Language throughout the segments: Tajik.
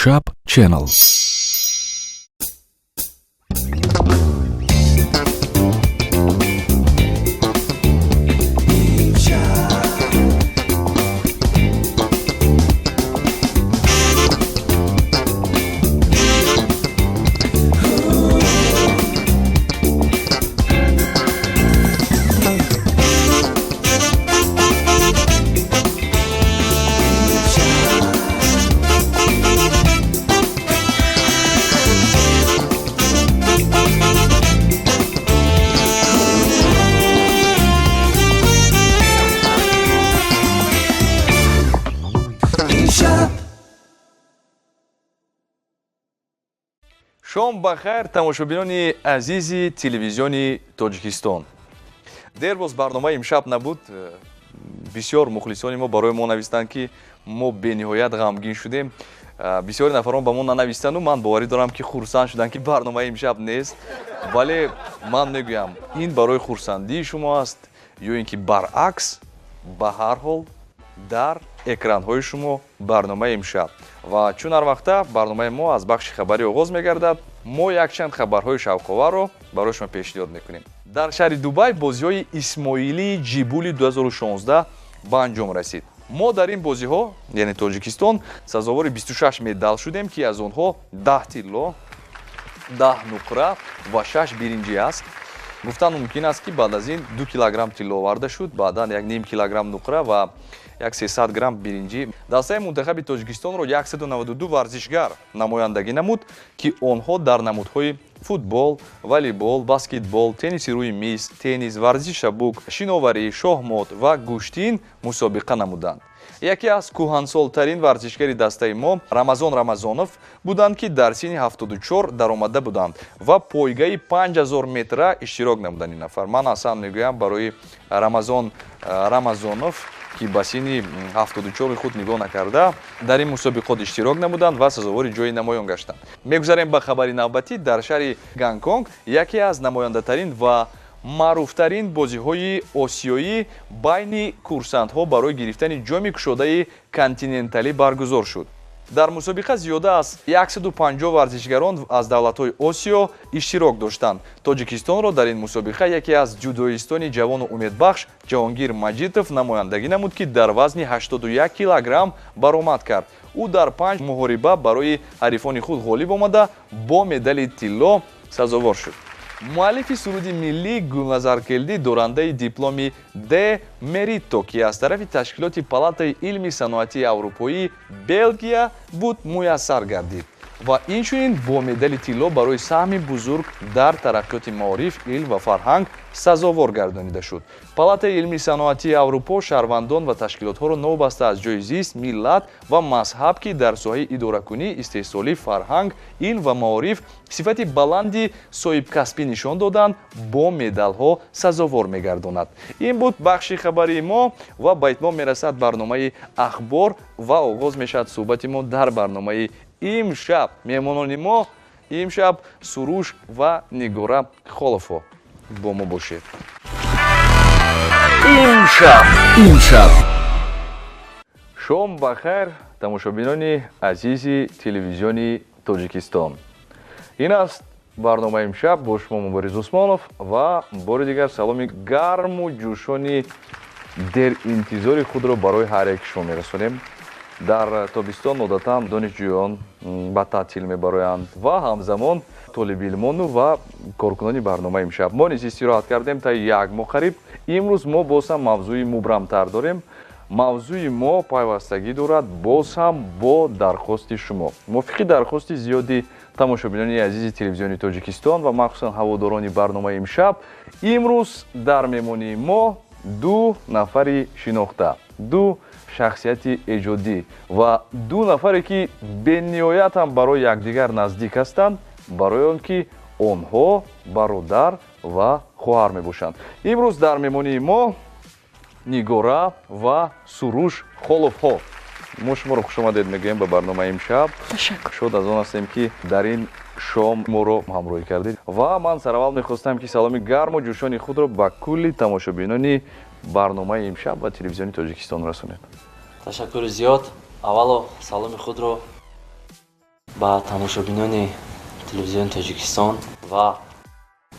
Imshab Channel. шом ба хайр тамошобинони азизи телевизиони Тоҷикистон. Дер боз барномаи имшаб набуд. Бисёр мухлисони мо барои мо навистанд ки мо бениҳоят ғамгин шудем. Бисёри нафарон ба мо нанавистану ман боварӣ дорам ки хурсанд шуданд ки барномаи имшаб нест. Вале ман мегӯям ин барои хурсандии шумо аст ё ин ки баръакс. Ба ҳар ҳол дар экранҳои шумо барномаи имшаб ва чун ҳар вақта барномаи мо аз бахши хабарӣ оғоз мегардад, мо якчанд хабарҳои шавқоварро барои шумо пешниҳод мекунем. Дар шаҳри Дубай бозиҳои Исмоилии Ҷибули 2016 ба анҷом расид. Мо дар ин бозиҳо, яъне Тоҷикистон, сазовори 26 медал шудем, ки аз онҳо 10 тилло, 10 нуқра ва 6 биринҷӣ аст. Гуфтан мумкин аст ки баъд аз ин 2 килограмм тилло оварда шуд, баъдан 1,5 килограмм нуқра ва 300 грамм биринҷӣ. Дастаи мунтахаби Тоҷикистонро 192 варзишгар намояндагӣ намуд, ки онҳо дар намудҳои футбол, волейбол, баскетбол, тенниси рӯи миз, теннис, варзиши шабук, шиноварӣ, шоҳмот ва гӯштин мусобиқа намуданд. Яке аз кӯҳансолтарин варзишгари дастаи мо Рамазон Рамазонов буданд, ки дар синни 74 даромада буданд ва пойгаи 5000 метра иштирок намуданд ин нафар. Ман аслан мегӯям барои Рамазон Рамазонов, ки ба синни 74 худ нигоҳ накарда, дар ин мусобиқот иштирок намуданд ва сазовори ҷои намоён гаштанд. Мегузарем ба хабари навбатӣ. Дар шаҳри Гонконг яке аз намояндатарин ва маъруфтарин бозиҳои осиёӣ байни курсантҳо барои гирифтани ҷоми кушодаи континенталӣ баргузор шуд. Дар мусобиқа зиёда аз 150 варзишгарон аз давлатҳои Осиё иштирок доштанд. Тоҷикистонро дар ин мусобиқа яке аз ҷудоистони ҷавону умедбахш Ҷаҳонгир Маҷитов намояндагӣ намуд, ки дар вазни 81 килограмм баромад кард. ӯ дар 5 муҳориба барои ҳарифони худ ғолиб омада бо медали тилло сазовор шуд. муаллифи суруди миллӣ Гулназаркелдӣ дорандаи дипломи Де Мерито, ки аз тарафи ташкилоти палатаи илми саноатии аврупоӣ Белгия буд, муяссар гардид ва инчунин бо медали тилло барои саҳми бузург дар тараққиёти маориф, илм ва фарҳанг сазовор гардонида шуд. Палатаи илми саноатии Аврупо шаҳрвандон ва ташкилотҳоро новбаста аз ҷои зист, миллат ва мазҳаб, ки дар соҳаи идоракунӣ, истеҳсолӣ, фарҳанг, илм ва маориф сифати баланди соҳибкасбӣ нишон доданд, бо медалҳо сазовор мегардонад. Ин буд бахши хабарии мо ва ба итмом мерасад барномаи ахбор ва оғоз мешавад суҳбати мо дар барномаи имшаб. меҳмонони мо имшаб Суруш ва Нигора Холовҳо. бо мо бошед. имшаб шом ба хайр тамошобинони азизи телевизиони Тоҷикистон. ин аст барномаи имшаб. бо шумо Муборриз Усмонов ва бори дигар саломи гарму ҷӯшони деринтизори худро барои ҳар як шумо мерасонем. дар тобистон одатан донишҷӯён ба таътил мебароянд ва ҳамзамон толибилмону ва коркунони барномаи имшаб. мо низ истироҳат кардем таи 1 моҳ қариб. имрӯз мо боз ҳам мавзӯи мубрамтар дорем. мавзӯи мо пайвастагӣ дорад боз ҳам бо дархости шумо. мувофиқи дархости зиёди тамошобинони азизи телевизиони Тоҷикистон ва махсусан ҳаводорони барномаи имшаб, имрӯз дар меҳмонии мо 2 нафари шинохта, 2 шахсияти эҷодӣ ва 2 нафаре, ки бениҳоят ҳам барои якдигар наздик ҳастанд, барои он ки онҳо бародар ва хоҳар мебошанд. имрӯз дар меҳмонии мо Нигора ва Суруш Холовҳо. мо шуморо хушомадед мегӯем ба барномаи имшаб. шод аз он ҳастем, ки дар ин шом моро ҳамроҳӣ кардед ва ман сараввал мехостам, ки саломи гарму ҷӯшони худро ба кулли тамошобинони барномаи имшаб ва телевизиони Тоҷикистон расонед. ташаккури зиёд. аввало саломи худро ба тамошобинони телевизиони Тоҷикистон ва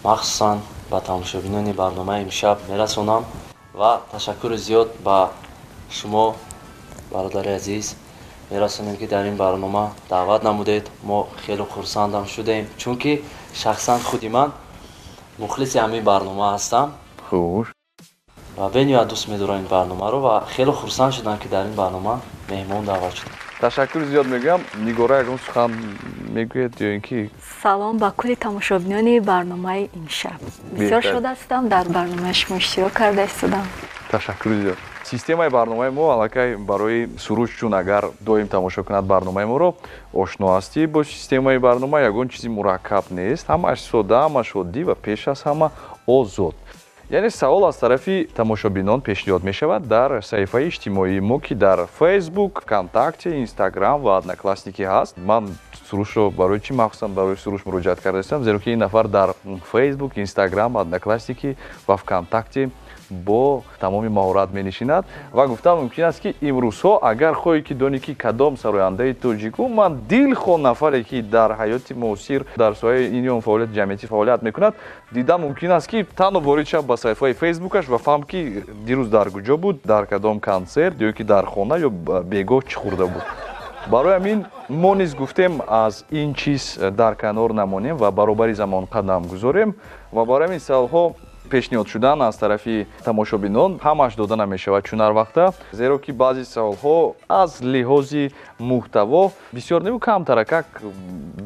махсусан ба тамошобинони барномаи имшаб мерасонам ва ташаккури зиёд ба шумо бародари азиз мерасонем, ки дар ин барнома даъват намудед. Мо хеле хурсандам шудем, чунки шахсан худи ман мухлиси ҳамин барнома ҳастам Хуш. ва бениҳоят дӯст медорам ин барномаро ва хеле хурсанд шудам, ки дар ин барнома меҳмон даъват шудам. Ташаккур зиёд мегӯям. Нигора ягон сухан мегӯед ё ин ки салом ба кулли тамошобинони барномаи имшаб. Бисёр шод ҳастам дар барномаи шумо иштирок карда истодам. ташаккур зиёд. Системаи барномаи мо аллакай барои суруш, чун агар доим тамошо кунад барномаи моро, ошно ҳастӣ бо системаи барнома. Ягон чизи мураккаб нест, ҳамааш сода, ҳамааш оддӣ ва пеш аз ҳама озод. яъне савол аз тарафи тамошобинон пешниҳод мешавад дар саҳифаи иҷтимоии мо, ки дар Facebook, ВКонтакте, Instagram ва Одноклассники ҳаст. Ман сурушро барои чӣ махсусан барои суруш муроҷиат карда истам, зеро ки ин нафар дар Facebook, Instagram, Одноклассники ва ВКонтакте бо тамоми маҳорат менишинад ва гуфтам мумкин аст ки имрӯзҳо агар хоҳӣ ки донӣ ки кадом сарояндаи тоҷику ман дилхоҳ нафаре ки дар ҳаёти муосир дар соҳаи ин ё он фаъолияти ҷамъиятӣ фаъолият мекунад, дидам мумкин аст ки танҳо ворид шавам ба саҳифаи фейсбукаш ва фаҳм ки дирӯз дар куҷо буд, дар кадом консерт ё ки дар хона ё бегоҳ чӣ хӯрда буд. барои ҳамин мо низ гуфтем аз ин чиз дар канор намонем ва баробари замон қадам гузорем ва барои ҳамин саволҳо пешниҳод шудан аз тарафи тамошобинон ҳамааш дода намешавад чунар вақта, зеро ки баъзи саволҳо аз лиҳози муҳтаво бисёр неву камтаракак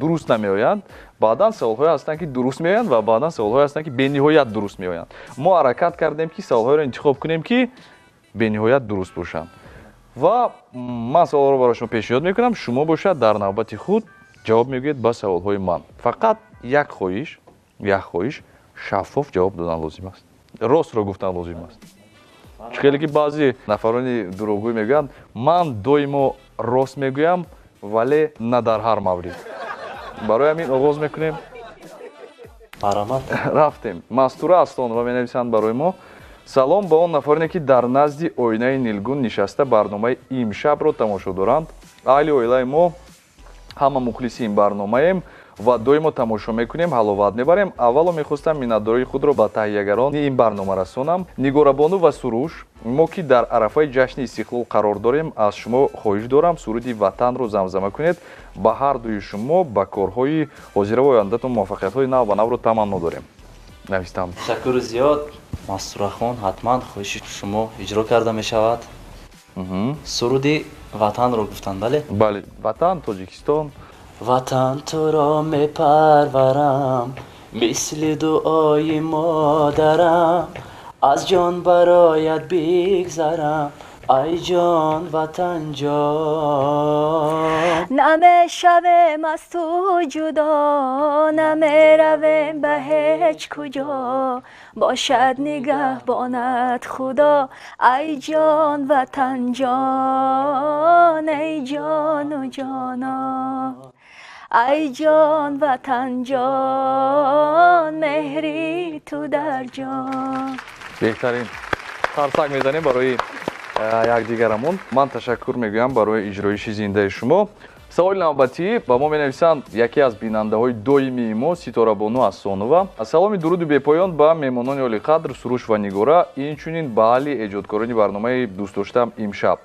дуруст намеоянд. баъдан саволҳое ҳастанд ки дуруст меоянд ва баъдан саволҳое ҳастанд ки бениҳоят дуруст меоянд. мо ҳаракат кардем ки саволҳоеро интихоб кунем ки бениҳоят дуруст бошанд. ва ман саволҳоро барои шумо пешниҳод мекунам, шумо бошад дар навбати худ ҷавоб мегӯед ба саволҳои ман. фақат як хоҳиш шаффоф ҷавоб додан лозим аст. ростро гуфтан лозим аст. хеле ки баъзе нафарони дурӯғгӯй мегӯянд ман доимо рост мегӯям, вале на дар ҳар маврид. барои ҳамин оғоз мекунем. Марамат. рафтем. Мастура Астон ва менависанд барои мо. салом ба он нафароне ки дар назди оинаи нилгун нишаста барномаи имшабро тамошо доранд. аҳли оилаи мо ҳама мухлиси ин барномаем ва доимо тамошо мекунем, ҳаловат мебарем. аввало мехостам миннатдории худро ба таҳиягарони ин барнома расонам. Нигорабону ва суруш, мо ки дар арафаи ҷашни истиқлол қарор дорем, аз шумо хоҳиш дорам суруди ватанро замзама кунед. ба ҳар дуи шумо ба корҳои ҳозираву ояндатон муваффақиятҳои нав ва навро таманно дорем. навистам. ташаккури зиёд. Мастурахон, ҳатман хоҳиши шумо иҷро карда мешавад. суруди ватанро гуфтанд, бале? бале, ватан Тоҷикистон. ватан туро мепарварам, мисли дуои модарам, аз ҷон бароят бигзарам, ай ҷон ватан ҷон. намешавем аз ту ҷудо, намеравем ба ҳеҷ куҷо, бошад нигаҳбонат худо, ай ҷон ватан ҷон, ай ҷону ҷонон, ай ҷон ватан ҷон, меҳри ту дар ҷон. беҳтарин тарсак мезанем барои якдигарамон. ман ташаккур мегӯям барои иҷроиши зиндаи шумо. саволи навбатӣ ба мо менависанд яке аз бинандаҳои доимии мо Ситорабону Асонова. саломи дуруду бепоён ба меҳмонони олиқадр Суруш ва Нигора, инчунин ба аҳли эҷодкорони барномаи дӯстдоштаам имшаб.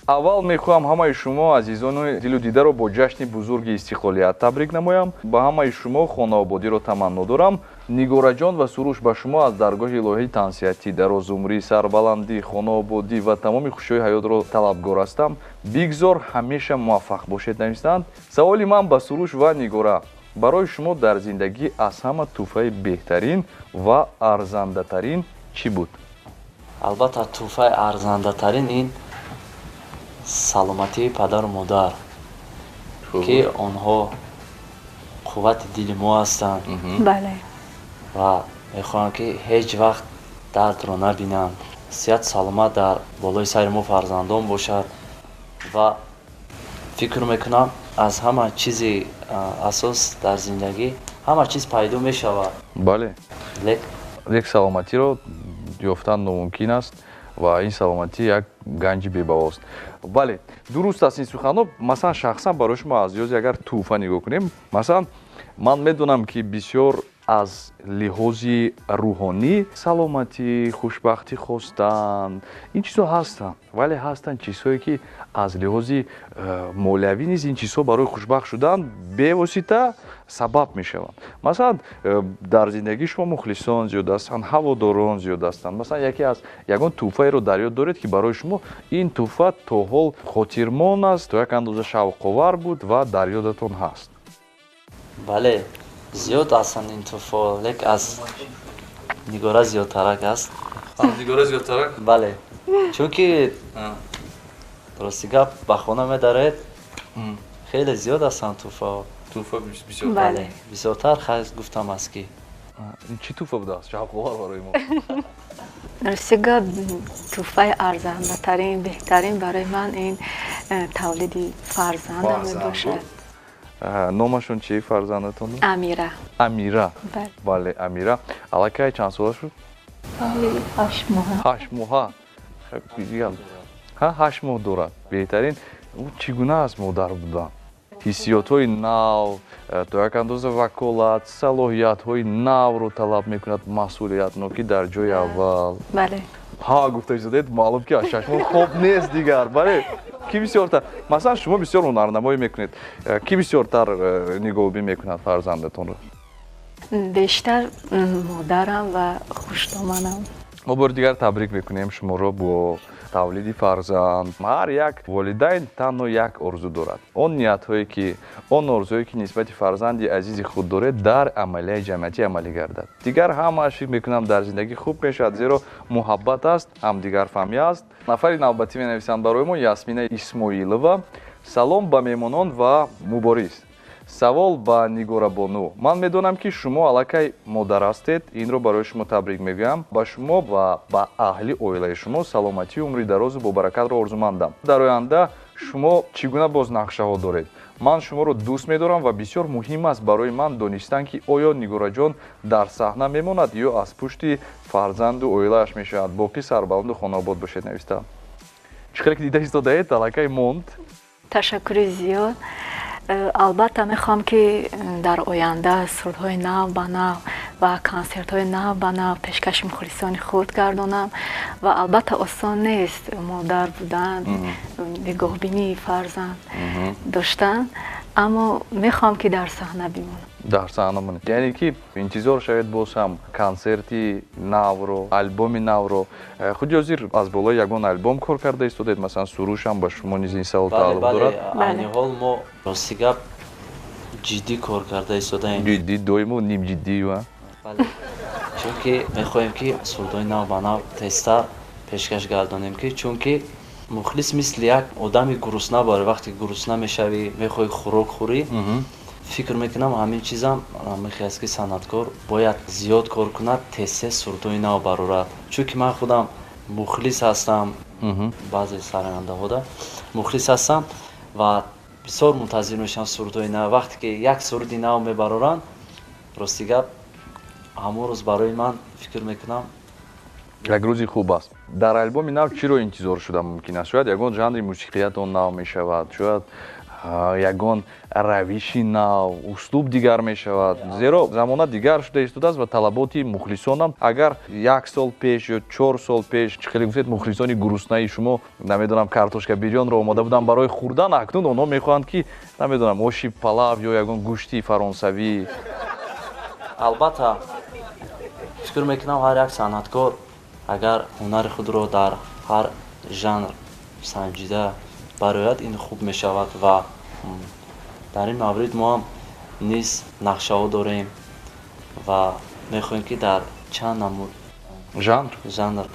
аввал мехоҳам ҳамаи шумо азизони дилу дидаро бо ҷашни бузурги истиқлолият табрик намоям. ба ҳамаи шумо хонаободиро таманно дорам. нигораҷон ва суруш ба шумо аз даргоҳи илоҳӣ тансиятӣ, дарозумрӣ, сарбаландӣ, хонаободӣ ва тамоми хушиҳои ҳаётро талабгор ҳастам. бигзор ҳамеша муваффақ бошед, навистанд. саволи ман ба суруш ва нигора: барои шумо дар зиндагӣ аз ҳама тӯҳфаи беҳтарин ва арзандатарин чӣ буд? албатта тӯҳфаи арзандатарин ин саломатии падару модар, ки онҳо қуввати дили мо ҳастанд бале, ва мехоҳам ки ҳеҷ вақт дардро набинанд. сиҳат саломат дар болои сари мо фарзандон бошад ва фикр мекунам аз ҳама чизи асос дар зиндагӣ ҳама чиз пайдо мешавад. бале, лек лек саломатиро ёфтан номумкин аст ва ин саломатӣ як ганҷи бебаҳост. Бале, дуруст аст ин суханҳо. Масалан, шахсан барои шумо аз ёзи агар тӯҳфа нигоҳ кунем, масалан, ман медонам ки бисёр аз лиҳози рӯҳонӣ саломатӣ, хушбахтӣ хостан, ин чизҳо ҳастанд, вале ҳастанд чизҳое ки аз лиҳози молиявӣ низ ин чизҳо барои хушбахт шудан бевосита сабаб мешаванд. Масалан, дар зиндагии шумо мухлисон зиёд ҳастанд, ҳаводорон зиёд ҳастанд. Масалан, ягон тӯҳфаеро дар ёд доред ки барои шумо ин тӯҳфа то ҳол хотирмон аст, то як андоза шавқовар буд ва дар ёдатон ҳаст. бале зиёд ҳастанд ин тӯҳфаҳо, лек аз нигора зиёдтарак аст. Нигора зиёдтарак? бале чунки рости гап ба хона медаред, хеле зиёд ҳастанд тӯҳфаҳо. Тӯҳфа бисёр. бале бисёртар хас гуфтам аст ки ин чӣ тӯҳфа будааст? Шавқовар барои мо. рости гап тӯҳфаи арзандатарин, беҳтарин барои ман ин тавлиди фарзандам мебошад. Номашон чӣ фарзандатон? Амира. Амира. Бале, Амира. Аллакай чанд сола шуд? 8 моҳа. 8 моҳа. Ҳа 8 моҳ дорад. Беҳтарин. Чӣ гуна аст модар будан? ҳиссиётҳои нав, то як андоза ваколат, салоҳиятҳои навро талаб мекунад, масъулиятнокӣ дар ҷои аввал. бале ҳа гуфта изодед, маълум ки аз 6 моҳ хоб нест дигар. Бале ки бисёртар, масалан шумо бисёр ҳунарнамоӣ мекунед, ки бисёртар нигоҳубин мекунад фарзандатонро? бештар модарам ва хуштоманам. мо бори дигар табрик мекунем шуморо бо тавлиди фарзанд. Ҳар як волидайн танҳо як орзу дорад. Он ниятҳое ки, он орзуҳое ки нисбати фарзанди азизи худ доред дар амалияи ҷамъиятӣ амалӣ гардад. Дигар ҳамааш фикр мекунам дар зиндагӣ хуб мешавад, зеро муҳаббат аст, ҳамдигарфаҳмӣ аст. Нафари навбатӣ менависанд барои мо Ясмина Исмоилова. Салом ба меҳмонон ва муборис. Савол ба Нигорабону. Ман медонам ки шумо аллакай модар ҳастед. Инро барои шумо табрик мегӯям. Ба шумо ва ба аҳли оилаи шумо саломатию умри дарозу бобаракатро орзумандам. Дар оянда шумо чӣ гуна боз нақшаҳо доред? Ман шуморо дӯст медорам ва бисёр муҳим аст барои ман донистан ки оё Нигораҷон дар саҳна мемонад ё аз пушти фарзанду оилааш мешавад. Боқӣ сарбаланду хонаобод бошед нависта. Чӣ хеле ки дида истодаед, аллакай монд. ташаккури зиёд. албатта мехоҳам ки дар оянда сурудҳои нав ба нав ва консертҳои нав ба нав пешкаши мухлисони худ гардонам ва албатта осон нест модар будан, нигоҳбинии фарзанд доштан, аммо мехоҳам ки дар саҳна бимонам. Дар саҳна монед. Яъне ки интизор шавед боз ҳам консерти навро, альбоми навро. Худи ҳозир аз болои ягон альбом кор карда истодед? Масалан, сурӯшам ба шумо низ ин савол тааллуқ дорад? айни ҳол мо рости гап ҷиддӣ кор карда истодаем. Ҷиддӣ доиму нимҷиддӣ ва? бале чунки мехоҳем ки сурудҳои нав ба нав тезтар пешкаш гардонем ки чунки мухлис мисли як одами гурусна бори вақте гурусна мешавӣ, мехоҳӣ хӯрок хӯрӣ. фикр мекунам ҳамин чизам мехоҳад ки санъаткор бояд зиёд кор кунад, тез сурудҳои нав барорад. чунки ман худам мухлис ҳастам, баъзе сарояндаҳода мухлис ҳастам ва бисёр мунтазир мешавам сурудҳои нав. вақте ки як суруди нав мебароранд, рости гап ҳамон рӯз барои ман фикр мекунам як рӯзи хуб аст. Дар альбоми нав чиро интизор шуда мумкин аст? Шояд ягон жанри мусиқиятон нав мешавад, шояд ягон равиши нав, услуб дигар мешавад. Зеро замона дигар шуда истодааст ва талаботи мухлисонам агар 1 сол пеш ё 4 сол пеш чӣ хеле гуфтед мухлисони гуруснаи шумо намедонам картошка бирёнро омода буданд барои хӯрдан, акнун онҳо мехоҳанд ки намедонам оши палав ё ягон гӯшти фаронсавӣ. албатта фикр мекунам ҳар як санъаткор агар ҳунари худро дар ҳар жанр санҷида барояд, ин хуб мешавад ва дар ин маврид мо ҳам низ нақшаҳо дорем ва мехоҳем ки дар чанд намуд жанр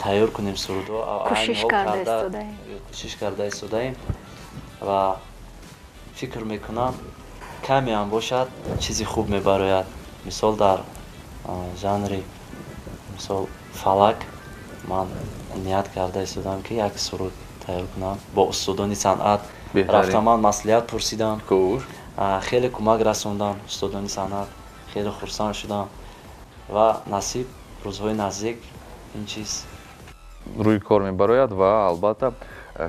тайёр кунем сурудҳо. кӯшиш карда истодаем ва фикр мекунам каме ҳам бошад чизи хуб мебарояд. мисол дар жанри мисол фалак ман ният карда истодам ки як суруд тайёр кунам. Бо устодони санъат рафтам, ман маслиҳат пурсидам, хеле кӯмак расондам устодони санъат, хеле хурсанд шудам ва насиб рӯзҳои наздик ин чиз рӯи кор мебарояд ва албатта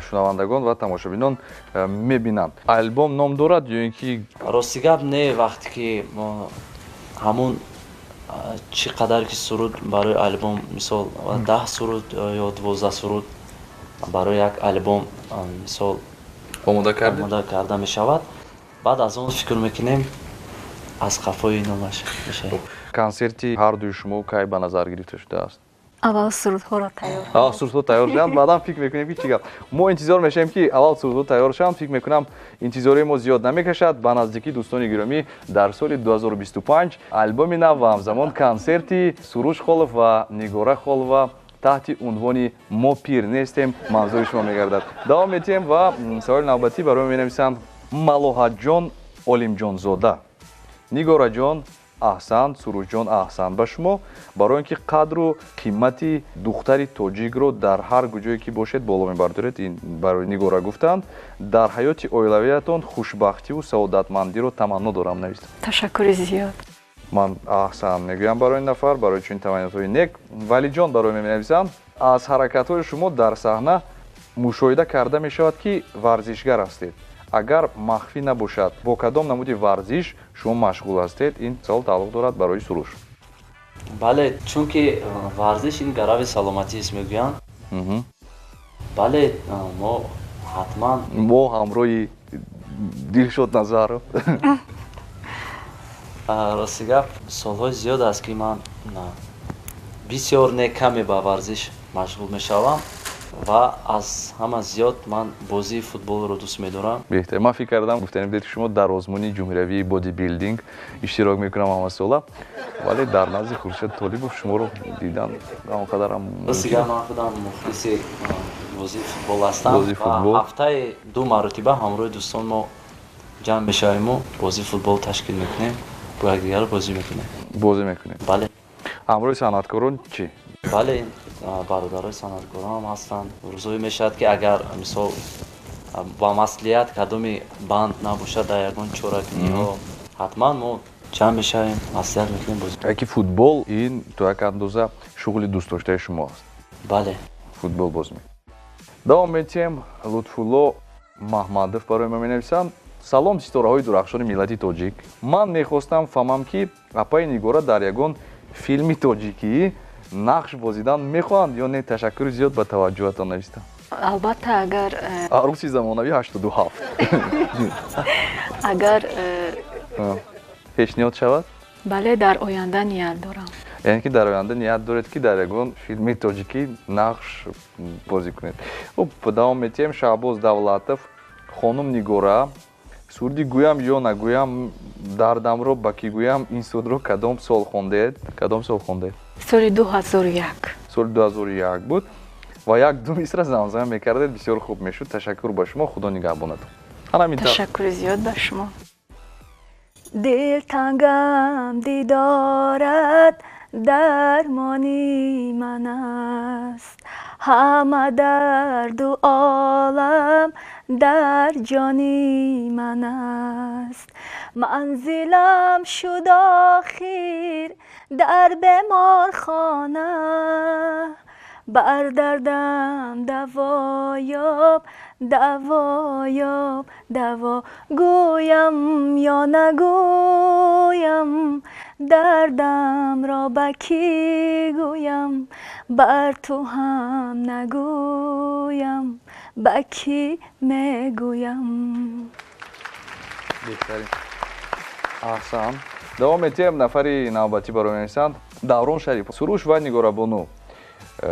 шунавандагон ва тамошобинон мебинанд. Албом ном дорад ё ин ки рости гап не вақте ки мо ҳамун чӣ қадар ки суруд барои альбом мисол 10 суруд ё 12 суруд барои як альбом мисол омода карда мешавад. баъд аз он фикр мекунем аз қафои номаш мешавад. консерти ҳардуи шумо кай ба назар гирифта шудааст? аввал сурудҳоро тайёр сурудҳо тайёр шуданд, баъдан фикр мекунем ки чӣ гап. Мо интизор мешавем ки аввал сурудҳо тайёр шаванд. Фикр мекунам интизори мо зиёд намекашад. Ба наздикӣ дӯстони гиромӣ дар соли 2025 альбоми нав ва ҳамзамон консерти Суруш Холов ва Нигора Холова таҳти унвони «Мо пир нестем» манзури шумо мегардад. Давом метиҳем ва саволи навбатӣ барои менависанд Малоҳатҷон Олимҷонзода. Нигораҷон аҳсанд, Сурушҷон аҳсанд ба шумо. Барои ин ки қадру қимати духтари тоҷикро дар ҳар куҷое ки бошед боло мебардоред, ин барои Нигора гуфтанд. Дар ҳаёти оилавиятон хушбахтиву саодатмандиро таманно дорам навист. ташаккури зиёд. ман аҳсанд мегӯям барои ин нафар, барои чунин таманниятҳои нек. Валиҷон барои менависанд аз ҳаракатҳои шумо дар саҳна мушоҳида карда мешавад ки варзишгар ҳастед. агар махфӣ набошад бо кадом намуди варзиш шумо машғул ҳастед? ин савол тааллуқ дорад барои Суруш. бале чунки варзиш ин гарави саломатист мегӯянд. бале мо ҳатман мо ҳамроҳи Дилшод Назаров. рости гап солҳои зиёд аст ки ман бисёр не каме ба варзиш машғул мешавам ва аз ҳама зиёд ман бозии футболро дӯст медорам. беҳтар. ман фикр кардам гуфтанем дед ки шумо дар озмуни ҷумҳуриявии бодибилдинг иштирок мекунам ҳамасола, вале дар назди Хуршед Толибов шуморо дидан он қадарам рости гап ман худам мухлиси бозии футбол ҳастам Бозии футбол. ва ҳафтаи 2 маротиба ҳамроҳи дӯстон мо ҷамъ мешавему, бозии футбол ташкил мекунем, бо якдигарро бозӣ мекунем. бозӣ мекунем. бале ҳамроҳи санъаткорон чӣ? бале бародарои санъаткорам ҳастанд. рӯзое мешавад ки агар мисол ба маслиҳат кадоми банд набошад дар ягон чоракниҳо ҳатман мо ҷамъ мешавем, маслиҳат мекунем бозӣ. яки футбол ин то як андоза шуғли дӯстдоштаи шумо аст. бале футбол боз мекунем. давом метиҳем. Лутфулло Маҳмадов барои ма менависанд. салом ситораҳои дурахшони миллати тоҷик. ман мехостам фаҳмам ки апаи Нигора дар ягон филми тоҷикӣ нақш бозидан мехоҳанд ё не? Ташаккури зиёд ба таваҷҷӯҳатон навистам. албатта агар аруси замонавӣ 87 агар пешниҳод шавад, бале дар оянда ният дорам. яъне ки дар оянда ният доред ки дар ягон филми тоҷикӣ нақш бозӣ кунед. хуб, давом метиҳем. Шаҳбоз Давлатов. хонум Нигора. сурди гӯям ё нагӯям, дардамро ба кӣ гӯям, ин судро кадом сол хондаед? соли 2001 соли 2001 буд ва як ду мисра замзама мекардед. бисёр хуб мешуд. ташаккур ба шумо. худо нигаҳбонатон. ташаккури зиёд ба шумо. дилтангам дидорат дармони ман аст, ҳама дарду олам дар ҷони ман аст. манзилам шуд охир дар беморхона, бар дардам давоёб давоёб даво. гӯям ё нагӯям, дардамро ба кӣ гӯям, бар ту ҳам нагӯям, ба кӣ мегӯям. беҳтарин. аҳсан. давом метиҳем. нафари навбатӣ барои менависанд. Даврон Шарипов. Суруш ва Нигорабону,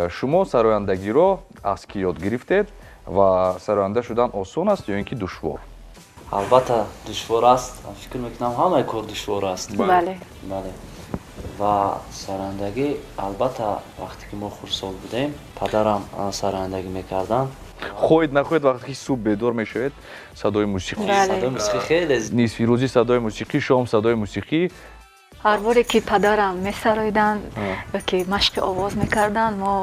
шумо сарояндагиро аз кӣ ёд гирифтед ва сароянда шудан осон аст ё ин ки душвор? албатта душвор аст. фикр мекунам ҳамаи кор душвор аст. бале бале ва сарояндагӣ албатта вақте ки мо хурдсол будем падарам сарояндагӣ мекарданд. хоҳед нахоҳед вақте ки субҳ бедор мешавед садои мусиқӣ, садои мусиқӣ хеле нисфи рӯзӣ садои мусиқӣ, шом садои мусиқӣ. ҳар боре ки падарам месароиданд ё ки машқи овоз мекарданд, мо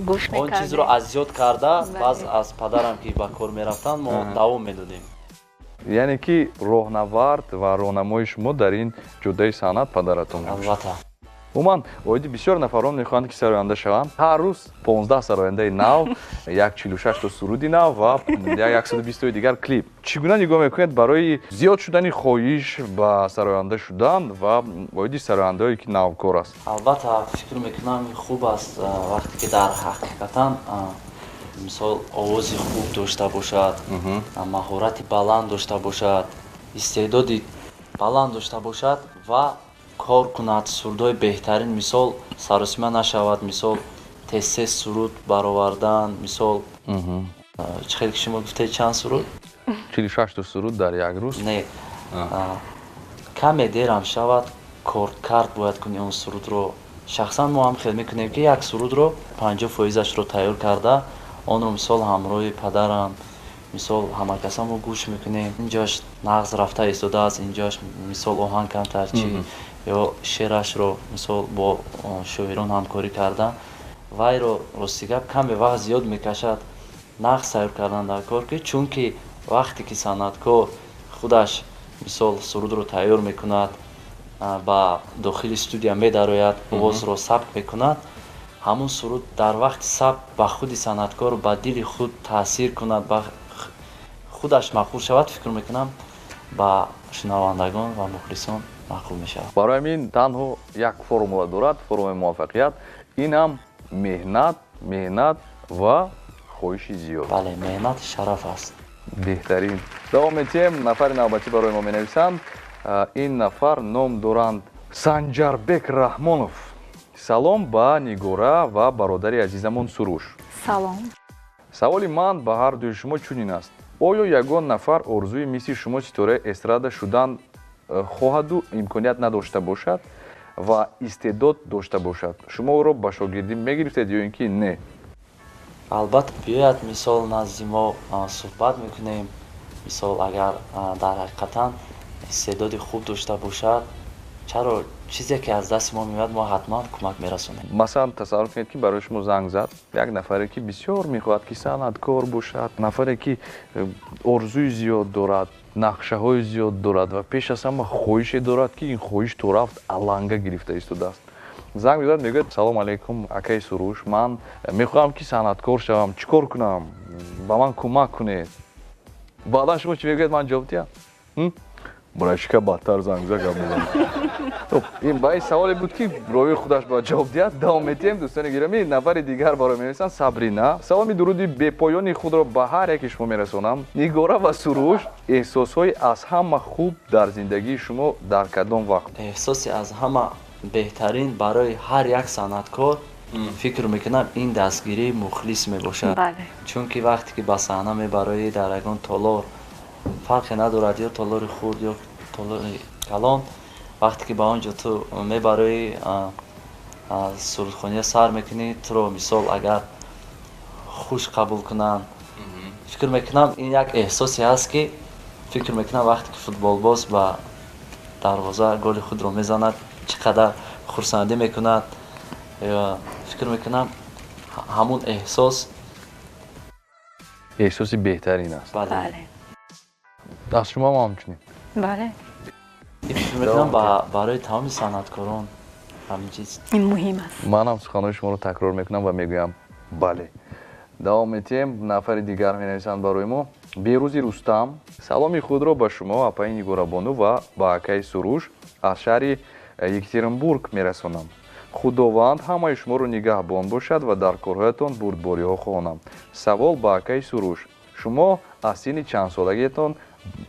гӯш он чизро мекардем. аз ёд карда баъз аз падарам ки ба кор мерафтанд мо давом медодем. яъне ки роҳнавард ва роҳнамои шумо дар ин ҷодаи санъат падаратон буд. албатта умуман оиди бисёр нафарон мехоҳанд ки сароянда шаванд. Ҳар рӯз 15 сарояндаи нав, 146 то суруди нав ва 120 дигар клип. Чӣ гуна нигоҳ мекунед барои зиёд шудани хоҳиш ба сароянда шудан ва оиди сарояндае ки навкор аст? албатта фикр мекунам хуб аст вақте ки дар ҳақиқатан мисол овози хуб дошта бошад, маҳорати баланд дошта бошад, истеъдоди баланд дошта бошад ва кор кунад, сурудҳои беҳтарин, мисол саросима нашавад, мисол тез суруд баровардан, мисол чӣ хел ки шумо гуфтед чанд суруд? 46 то суруд дар як рӯз? Не, каме дерам шавад, коркард бояд куни он сурудро. Шахсан мо ҳам хел мекунем ки як сурудро 50%-ашро тайёр карда, онро мисол ҳамроҳи падарам, мисол ҳамакаса мо гӯш мекунем. Инҷош нағз рафта истодааст, инҷош мисол оҳанг камтар чӣ ё шеърашро мисол бо шоирон ҳамкорӣ карда, вайро рости гап каме вақт зиёд мекашад нағз тайёр кардан дар кор, ки чунки вақте ки санъаткор худаш мисол сурудро тайёр мекунад, ба дохили студия медарояд, овозро сабт мекунад, ҳамун суруд дар вақти сабт ба худи санъаткор ба дили худ таъсир кунад, ба худаш мақбул шавад, фикр мекунам ба шунавандагон ва мухлисон мақбул мешавад. Барои ҳамин танҳо як формула дорад, формулаи муваффақият, инам меҳнат ва хоҳиши зиёд. Бале, меҳнат шараф аст. Беҳтарин. Давом метиҳем, нафари навбатӣ барои мо менависанд. Ин нафар ном доранд Санҷарбек Раҳмонов. Салом ба Нигора ва бародари азизамон Суруш. Салом. Саволи ман ба ҳардуи шумо чунин аст. оё ягон нафар орзуи мисли шумо ситораи эстрада шудан хоҳаду имконият надошта бошад ва истеъдод дошта бошад, шумо ӯро ба шогирдӣ мегирифтед ё ин ки не? Албатта биёяд мисол назди мо суҳбат мекунем, мисол агар дар ҳақиқатан истеъдоди хуб дошта бошад, чаро чизе ки аз дасти мо меояд мо ҳатман кӯмак мерасонем. Масалан тасаввур кунед ки барои шумо занг зад як нафаре ки бисёр мехоҳад ки санъаткор бошад, нафаре ки орзуи зиёд дорад, нақшаҳои зиёд дорад ва пеш аз ҳама хоҳише дорад ки ин хоҳиш то рафт аланга гирифта истодааст. Занг мезанад, мегӯяд салом алейкум акаи Суруш, ман мехоҳам ки санъаткор шавам, чӣ кор кунам, ба ман кӯмак кунед. Баъдан шумо чӣ мегӯяд? Ман ҷавоб диҳам? Брашка бадтар занг зад гап мезанад. ин ба ин саволе буд ки роҳи худаш бояд ҷавоб диҳад. Давом метиҳем дӯстони гиромӣ. Нафари дигар барои менависанд Сабрина. Саломи дуруди бепоёни худро ба ҳар яке шумо мерасонам. Нигора ва Суруш, эҳсосҳои аз ҳама хуб дар зиндагии шумо дар кадом вақт? эҳсоси аз ҳама беҳтарин барои ҳар як санъаткор фикр мекунам ин дастгирии мухлис мебошад. Чунки вақте ки ба саҳна мебароӣ дар ягон толор, фарқе надорад ё толори хурд ё толори калон, вақте ки ба он ҷо ту мебароӣ сурудхония сар мекунӣ, туро мисол агар хуш қабул кунанд, фикр мекунам ин як эҳсосе ҳаст ки фикр мекунам вақте ки футболбоз ба дарвоза голи худро мезанад, чӣ қадар хурсандӣ мекунад. Фикр мекунам ҳамун эҳсоси беҳтарин аст. Бале. аз шумо ҳам ҳамчунин? Бале. Фикр мекунам барои тамоми санъаткорон ҳамин чиз ин муҳим аст. Манам суханҳои шуморо такрор мекунам ва мегӯям бале. Давом метиҳем, нафари дигар менависанд барои мо. Беҳрӯзи Рустам, саломи худро ба шумо, апаи Нигорабону ва ба акаи Суруш аз шаҳри Екатеринбург мерасонам. худованд ҳамаи шуморо нигаҳбон бошад ва дар корҳоятон бурдбориҳо хоҳонам. Савол ба акаи Суруш, шумо аз синни чандсолагиятон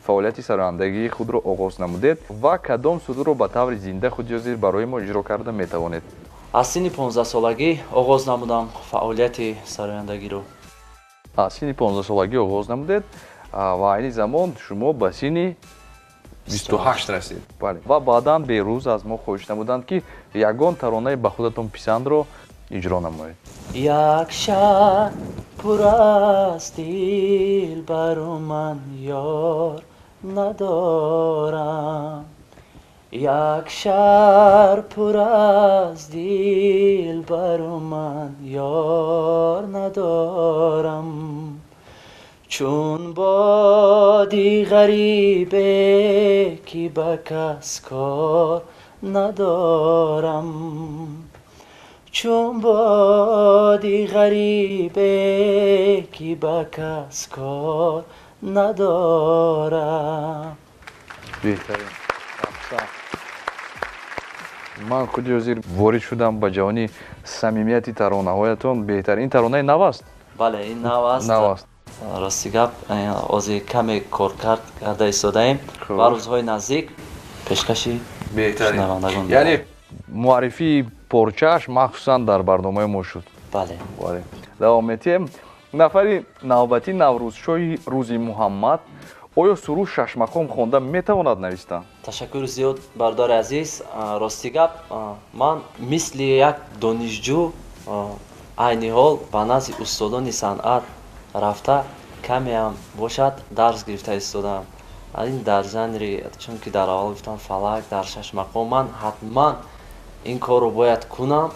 фаъолияти сарояндагии худро оғоз намудед ва кадом судудро ба таври зинда худҷозир барои мо иҷро карда метавонед? аз синни 15-солагӣ оғоз намудам фаъолияти сарояндагиро. аз синни 15-солагӣ оғоз намудед ва айни замон шумо ба синни 28 расид. Бале. Ва баъдан беҳрӯз аз мо хоҳиш намуданд ки ягон таронаи ба худатон писандро иҷро намоед. як шаҳр пур аз дилбару ман ёр надорам, як шаҳр пур аз дилбару ман ёр надорам, чун боди ғарибе ки ба кас кор ندارم چون بادی غریبه که به کس کار ندارم. بهترین. من خودی ҳозир ворид шудам ба ҷавонӣ самимияти таронаҳоятон. беҳтарин таронаи нав аст. бале ин нав аст. нав аст. рости гап ози каме кор карда истодаем ва рӯзҳои наздик пешкаши шунавандагон. яъне муаррифии порчааш махсусан дар барномаи мо шуд. бале давом метиҳем. нафари навбатӣ наврӯзшоҳи рӯзи муҳаммад оё суруш шашмақом хонда метавонад навистан? ташаккури зиёд бардори азиз. рости гап ман мисли як донишҷӯ айни ҳол ба назди устодони санъат рафта камеам бошад дарс гирифта истодам. ин дар жанри чунки дар аввал гуфтам фалак дар шашмақом ман ҳатман ин корро бояд кунам.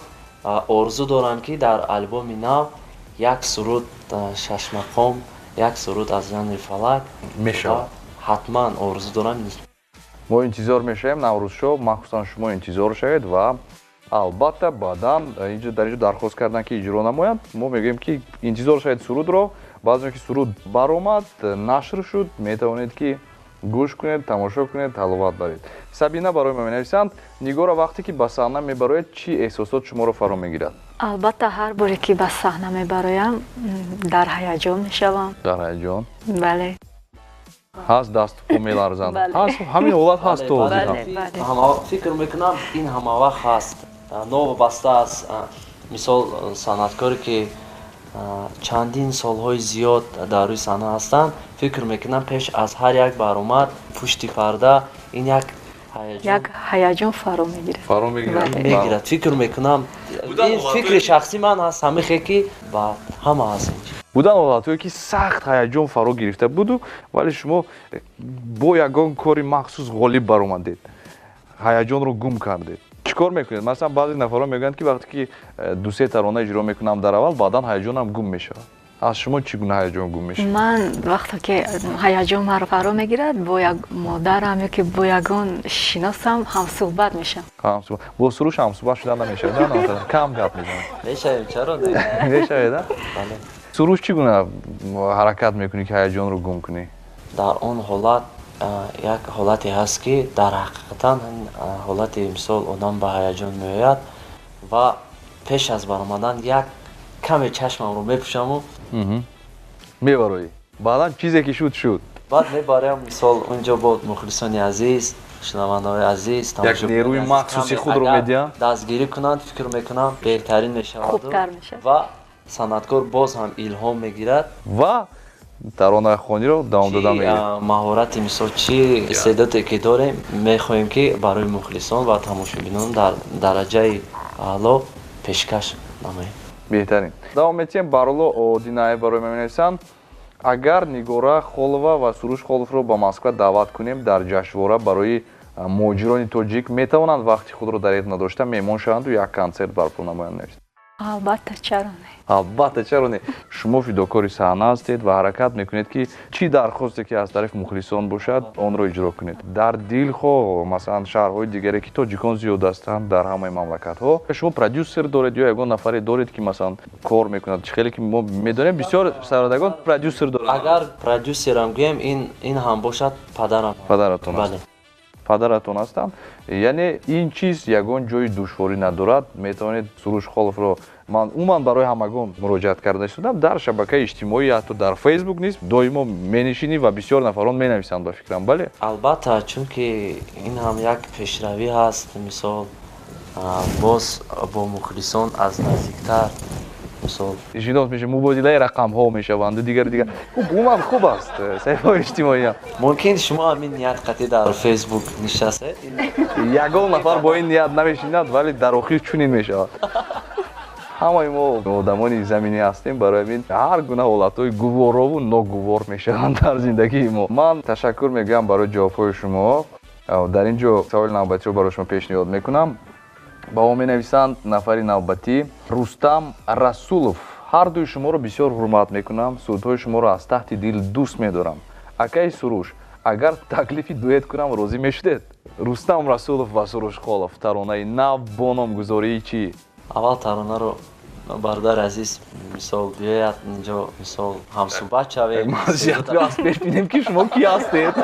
орзу дорам ки дар альбоми нав як суруд шашмақом як суруд аз жанри фалак мешавад. ҳатман орзу дорам. мо интизор мешавем наврӯзшо махсусан шумо интизор шавед ва албатта баъдан дар инҷо дархост кардан ки иҷро намоянд. мо мегӯем ки интизор шавед сурудро. баъд ки суруд баромад нашр шуд метавонед ки гӯш кунед тамошо кунед ҳаловат баред. сабина барои ма менависанд нигора вақте ки ба саҳна мебароед чӣ эҳсосот шуморо фаро мегирад? албатта ҳар боре ки ба саҳна мебароям дар ҳаяҷон мешавам. дар ҳаяҷон бале ҳаст дасту по меларзанд. бале. ҳамин ҳолат ҳаст то бале, ҳозир. бале. фикр мекунам ин ҳамавақт ҳаст. новобаста аз мисол санъаткоре ки чандин солҳои зиёд дар рӯи саҳна ҳастанд, фикр мекунам пеш аз ҳар як баромад пушти парда ин як ҳаяҷон фаро мегирад. фикр мекунам ин фикри шахси ман ҳаст. ҳамихе ки ба ҳама ҳаст. будан ҳолатҳое ки сахт ҳаяҷон фаро гирифта буду вале шумо бо ягон кори махсус ғолиб баромадед, ҳаяҷонро гум кардед. чӣ кор мекунед? масалан баъзе нафарон мегӯянд ки вақте ки ду-се тарона иҷро мекунам дар аввал баъдан ҳаяҷонам гум мешавад. аз шумо чӣ гуна ҳаяҷон гум мешавад? ман вақте ки ҳаяҷон маро фаро мегирад бо як модарам ёки бо ягон шиносам ҳамсӯҳбат мешавам. бо суруш ҳамсӯҳбат шуда намешавед? кам гап мезанед. мешавем чаро не мешавед? суруш чӣ гуна ҳаракат мекунӣ ки ҳаяҷонро гум кунӣ? дар он ҳолат як ҳолате ҳаст ки дар ҳақиқатан ҳолати мисол одам ба ҳаяҷон меояд ва пеш аз баромадан як каме чашмамро мепӯшаму мебароӣ. баъдан чизе ки шуд баъд мебарам мисол онҷо бо мухлисони азиз шунавандаҳои азиз як нерӯи махсуси худро медиҳанд. дастгирӣ кунанд. фикр мекунам беҳтарин мешавад хубтар мешавад ва санъаткор боз ҳам илҳом мегирад ва таронахониро давом дода мегирад. маҳорати мисол чӣ истеъдоде ки дорем мехоҳем ки барои мухлисон ва тамошобинон дар дараҷаи аъло пешкаш намоем. беҳтарин. давом метиҳем. бароло одинаев барои ма менависанд агар нигора холова ва суруш холовро ба москва даъват кунем дар ҷашнвора барои муҳоҷирони тоҷик метавонанд вақти худро дар эд надошта меҳмон шаванду як консерт барпо намоянд? навист. албатта чаро не. албатта чаро не. шумо фидокори саҳна ҳастед ва ҳаракат мекунед ки чӣ дархосте ки аз тарафи мухлисон бошад онро иҷро кунед. дар дилхо масалан шаҳрҳои дигаре ки тоҷикон зиёд ҳастанд дар ҳамаи мамлакатҳо шумо продюсер доред ё ягон нафаре доред ки масалан кор мекунад? хеле ки мо медонем бисёр саҳрвадагон продюсер дорад. агар продюсерам гӯем ин ҳам бошад падаратон аст. падаратон ҳастанд. яъне ин чиз ягон ҷои душворӣ надорад. метавонед суруш холовро ман умуман барои ҳамагон муроҷиат карда истодам дар шабакаи иҷтимоӣ ҳатто дар фейсбук низ доимо менишинӣ ва бисёр нафарон менависанд ба фикрам. бале албатта чунки ин ҳам як пешравӣ ҳаст. мисол боз бо мухлисон аз наздиктар мисол шинос меша мубодилаи рақамҳо мешаванду дигар умуман хуб аст саҳифаҳои иҷтимоиам. мумкин шумо ҳамин ният қатъи дар фейсбук нишастед ягон нафар бо ин ният намешинад вале дар охир чунин мешавад. ҳамаи мо одамони заминӣ ҳастем барои ҳамин ҳар гуна ҳолатҳои гуворову ногувор мешаванд дар зиндагии мо. ман ташаккур мегӯям барои ҷавобҳои шумо. дар ин ҷо саволи навбатиро барои шумо пешниҳод мекунам. ба мо менависанд нафари навбатӣ рустам расулов. ҳар дуи шуморо бисёр ҳурмат мекунам. судҳои шуморо аз таҳти дил дӯст медорам. акаи суруш агар таклифи дуэт кунам розӣ мешудед? Рустам Расулов ва Суруш Холов таронаи нав бо номгузории чӣ? аввал таронаро бародари азиз мисол биёяд инҷо мисол ҳамсуҳбат шавем. Мазият аз пеш бинем ки шумо ки ҳастед.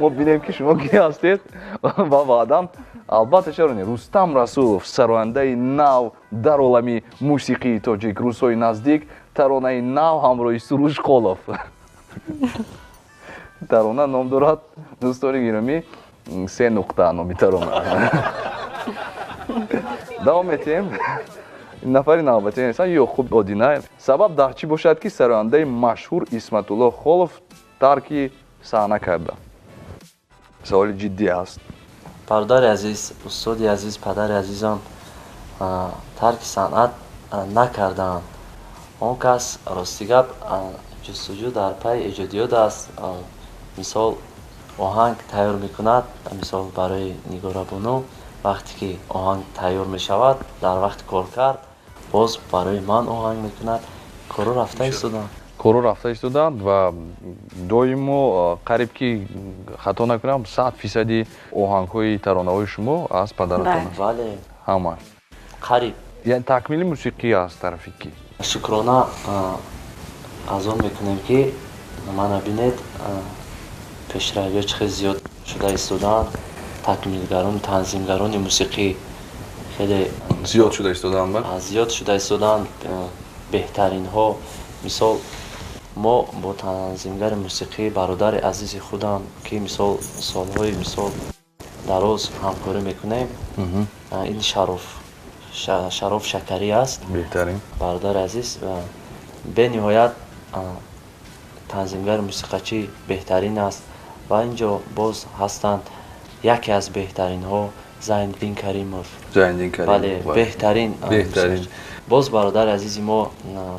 Мо бинем ки шумо ки ҳастед ва баъдан албатта чаро не Рустам Расулов сарояндаи нав дар олами мусиқии тоҷик рӯзҳои наздик таронаи нав ҳамроҳи Суруш Холов. тарона ном дорад дӯстони гиромӣ 3 нуқта номи тарона. давом метем. нафари навбатӣ ҳастанд Ёқуб Одинаев. Сабаб дар чӣ бошад ки сарояндаи машҳур Исматулло Холов тарки саҳна карда? саволи ҷиддӣ аст. бародари азиз, устоди азиз, падари азизам тарки санъат накардаанд. он кас рости гап ҷустуҷӯ дар пай эҷодиёт аст. мисол оҳанг тайёр мекунад, мисол барои нигорабону вақте ки оҳанг тайёр мешавад дар вақти кор кард боз барои ман оҳанг мекунад. кору рафта истоданд. кору рафта истоданд ва доимо қариб ки хато накунам 100% оҳангҳои таронаҳои шумо аз падаратон аст. бале ҳама қариб. яъне такмили мусиқӣ аст тарафи ки шукрона аз он мекунем ки мана бинед пешравиҳо чӣ хел зиёд шуда истодаанд. такмилгарони танзимгарони мусиқӣ хеле зиёд шуда истоданд. зиёд шуда истодаанд. беҳтаринҳо мисол мо бо танзимгари мусиқӣ бародари азизи худам ки мисол солҳои мисол дароз ҳамкорӣ мекунем. ин Шароф Шакарӣ аст. беҳтарин бародари азиз бениҳоят танзимгари мусиқачӣ беҳтарин аст. ва инҷо боз ҳастанд яке аз беҳтаринҳо Зайниддин Каримов. бале беҳтарин. боз бародари азизи мо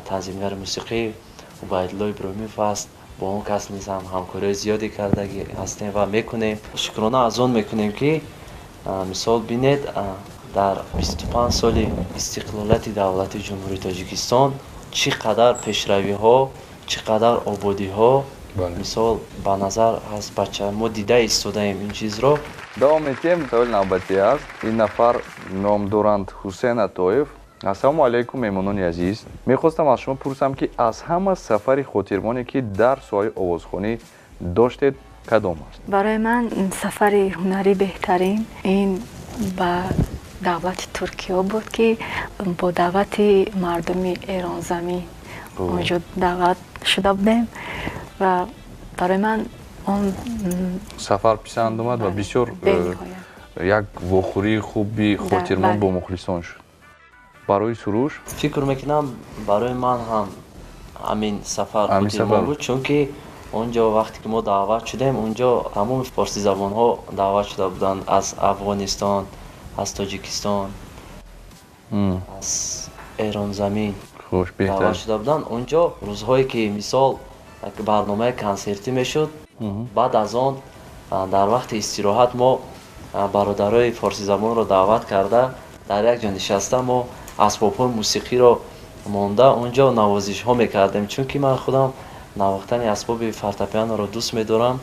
танзимгари мусиқӣ Убайдулло Иброҳимов аст. бо он кас низ ҳам ҳамкории зиёде кардаги ҳастем ва мекунем. шукрона аз он мекунем ки мисол бинед дар 25 соли истиқлолияти давлати ҷумҳурии Тоҷикистон чӣ қадар пешравиҳо, чӣ қадар ободиҳо мисол ба назар ҳаст. бача мо дида истодаем ин чизро. давом метем. саволи навбатӣ аст. ин нафар ном доранд Ҳусейн Атоев. ассалому алайкум меҳмонони азиз. мехостам аз шумо пурсам ки аз ҳама сафари хотирмоне ки дар соҳаи овозхонӣ доштед кадом аст? барои ман сафари ҳунарӣ беҳтарин ин ба давлати Туркия буд ки бо даъвати мардуми эронзамин онҷо даъват шуда будем ва барои ман он сафар писанд омад ва бисёр як вохӯрии хуби хотирмон бо мухлисон шуд. барои Суруш фикр мекунам барои ман ҳам ҳамин сафар хотирмон буд, чунки онҷо вақте ки мо даъват шудем онҷо тамоми форсизабонҳо даъват шуда буданд. аз Афғонистон, аз Тоҷикистон, аз Эронзамин даъват шуда буданд. онҷо рӯзҳое ки мисол барномаи консертӣ мешуд, баъд аз он дар вақти истироҳат мо бародарои форсизабонро даъват карда дар як ҷо нишаста мо асбобҳои мусиқиро монда онҷо навозишҳо мекардем. чунки ман худам навохтани асбоби фортепианоро дӯст медорам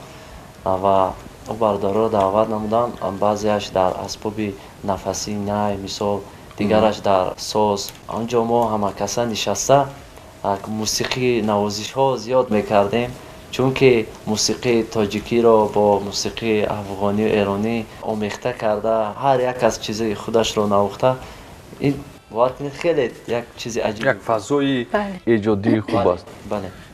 ва у бародароро даъват намудам. баъзеаш дар асбоби нафасӣ най мисол, дигараш дар соз. онҷо мо ҳамакаса нишаста мусиқӣ навозишҳо зиёд мекардем. чунки мусиқии тоҷикиро бо мусиқии афғонию эронӣ омехта карда ҳар як аз чизои худашро навохта ин бовар кунед хеле як чизи аҷиб, як фазои эҷодии хуб аст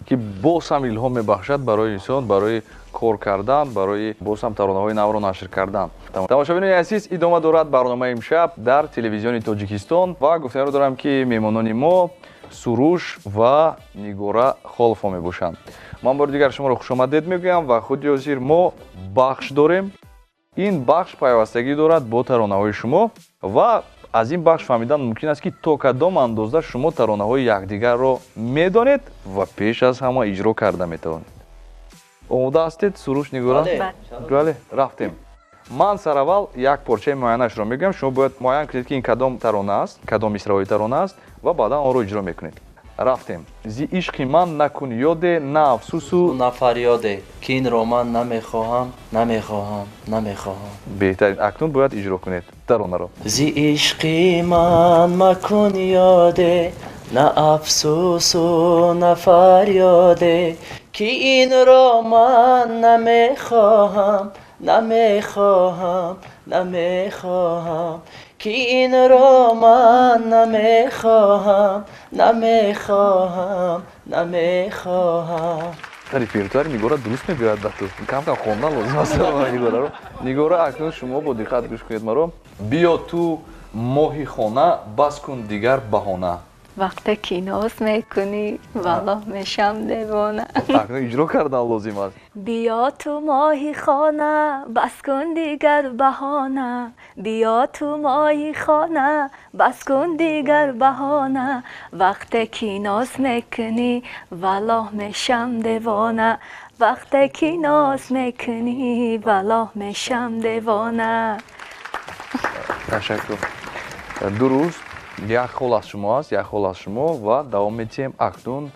ки боз ҳам илҳом мебахшад барои инсон, барои кор кардан, барои боз ҳам таронаҳои навро нашр кардан. тамошобинони азиз, идома дорад барномаи имшаб дар телевизиони Тоҷикистон ва гуфтаниро дорам ки меҳмонони мо Суруш ва Нигора Холовҳо мебошанд. ман бори дигар шуморо хушомадед мегӯям ва худи ҳозир мо бахш дорем. ин бахш пайвастагӣ дорад бо таронаҳои шумо ва аз ин бахш фаҳмидан мумкин аст ки то кадом андоза шумо таронаҳои якдигарро медонед ва пеш аз ҳама иҷро карда метавонед. омода ҳастед Суруш, Нигора? бале, рафтем. ман сараввал як порчаи муайянашро мегӯям, шумо бояд муайян кунед ки ин кадом тарона аст, кадом мисраҳои тарона аст ва баъдан онро иҷро мекунед. рафтем. Зи ишқи ман накун ёде на афсусу. на фарёде ки инро ман намехоҳам намехоҳам намехоҳам. беҳтарин, акнун бояд иҷро кунед таронаро. зи ишқи ман макун ёде на афсусу на фарёде ки инро ман намехоҳам намехоҳам намехоҳам ки инро ман намехоҳам намехоҳам намехоҳам. репертуари нигора дуруст мебиёяд ба ту. Кам-кам хондан лозим аст нигораро. Нигора, акнун шумо бо диққат гӯш кунед маро. биё ту моҳи хона бас кун дигар баҳона. вақте ки ноз мекунӣ валлоҳ мешам девона. акнун иҷро кардан лозим аст. биё ту моҳи хона бас кун дигар баҳона биё ту моҳи хона бас кун дигар баҳона вақте ки ноз мекунӣ валлоҳ мешам девона вақте ки ноз мекунӣ валлоҳ мешам девона. ташаккур. дуруст, як хол аз шумо аст, як хол аз шумо ва давом метиҳем. акнун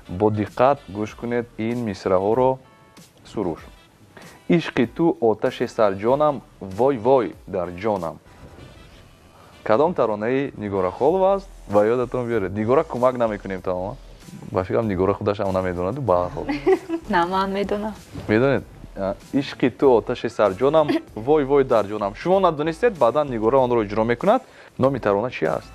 бо диққат гӯш кунед ин мисраҳоро. суруш. ишқи ту оташи сарҷонам вой вой дар ҷонам. кадом таронаи Нигора Холова аст ва ёдатон биёред. Нигора кӯмак намекунем тамома. ба фикрам Нигора худашам намедонаду ба ҳар ҳол. на ман медонам. медонед? ишқи ту оташи сарҷонам вой вой дар ҷонам. шумо надонистед, баъдан Нигора онро иҷро мекунад. номи тарона чи аст?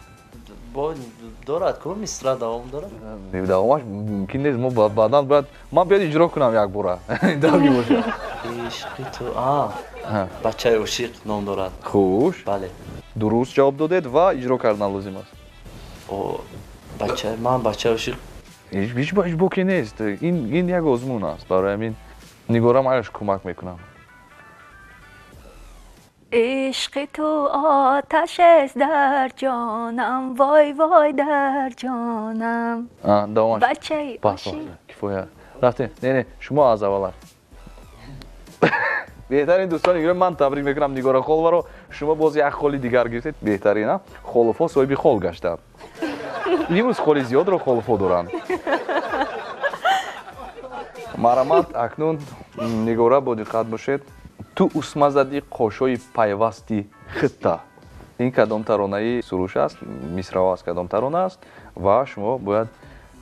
дорад ку мисра давом дорад. давомаш мумкин нест. мо баъдан бояд ман биёд иҷро кунам як бора. давги бошад. ишқи ту бачаи ошиқ ном дорад. хуш. бале. дуруст ҷавоб додед ва иҷро кардан лозим аст. ман бачаи ошиқ ҳеҷ боки нест. ин як озмун аст. барои ҳамин Нигора майлаш кӯмак мекунам. عشق تو آتش است در جانم وای وای در جانم давомаш. بچه باشی кифоя. рафтем. не шумо аз аввалар. беҳтарин дӯстони гироми, ман табрик мекунам Нигора Холоваро. шумо боз як холи дигар гирифтед. беҳтарина. холуфҳо соҳиби хол гаштанд. имрӯз холи зиёдро холуфҳо доранд. марамат, акнун Нигора бо диққат бошед. ту усмазади қошои пайвасти хитта. ин кадом таронаи суруш аст? мисрао аст кадом тарона аст ва шумо бояд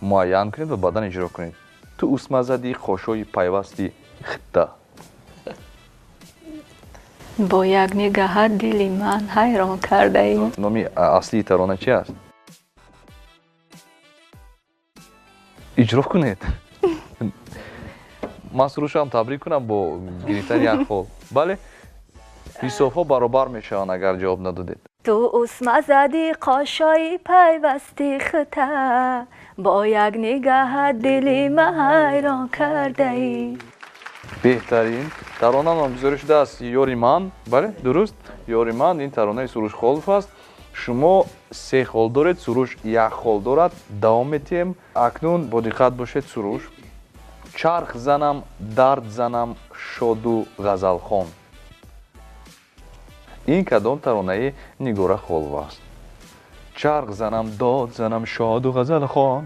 муайян кунед ва баъдан иҷро кунед. ту усмазади қошои пайвасти хитта. با یک نگاه دل من حیران کرده ای. номи аслии тарона чи аст? иҷро кунед. ман сурушам табрик кунам бо гирифтани як хол. бале, ҳисобҳо баробар мешаванд агар ҷавоб надодед. تو اسم زدی قاشای پیوستی خطه با یک نگاه دلی من حیران کرده ای. беҳтарин тарона номгузорӣ шудааст ёри ман. бале, дуруст. ёри ман ин таронаи Суруш Холов аст. шумо се хол доред, Суруш як хол дорад. давом метиҳем. акнун бо диққат бошед. Суруш. чарх занам, дард занам, шоду ғазалхон. ин кадом таронаи Нигора Холова аст? чарх занам, дод занам, шоду ғазалхон.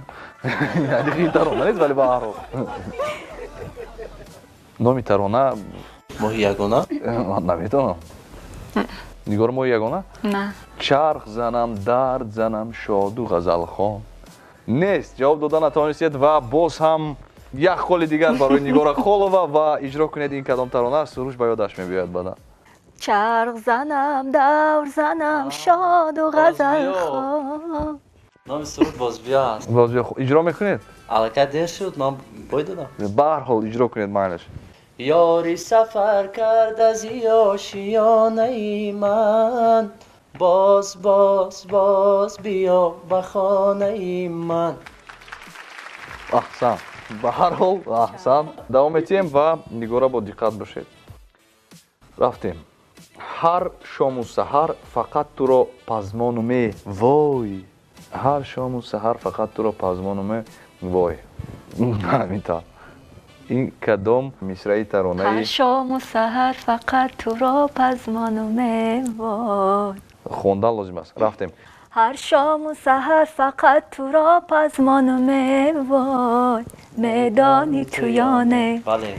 яъне ин тарона нест, вале ба ҳар ҳол. номи тарона моҳи ягона. ман наметавонам. Нигора моҳи ягона? نه чарх занам, дард занам, шоду ғазалхон. нест. ҷавоб дода натавонистед ва боз ҳам як холи дигар барои Нигора Холова ва иҷро кунед. ин кадом тарона аст? Суруш ба ёдаш мебиёяд баъдан. چرخ زنم دور زنم شاد و غزل خواه. номи суруд бозбиё аст. иҷро мекунед? аллакай дер шуд, ман бой додам. ба ҳар ҳол иҷро кунед майлаш. ёри сафар кард аз ошиёнаи ман боз боз боз биё ба хонаи ман. аҳсан. ба ҳар ҳол аҳсан. давом метиҳем ва Нигора бо диққат бошед. рафтем. ҳар шому саҳар фақат туро пазмонуме вой. ҳар шому саҳар фақат туро пазмонуме вой. ҳаминтавр. ин кадом мисраи таронаи هر شام و سحر فقط تو را پزمانومه وای. хондан лозим аст. рафтем. هر شام و سحر فقط تو را پزمانمه وای میدانی تویانه. بله.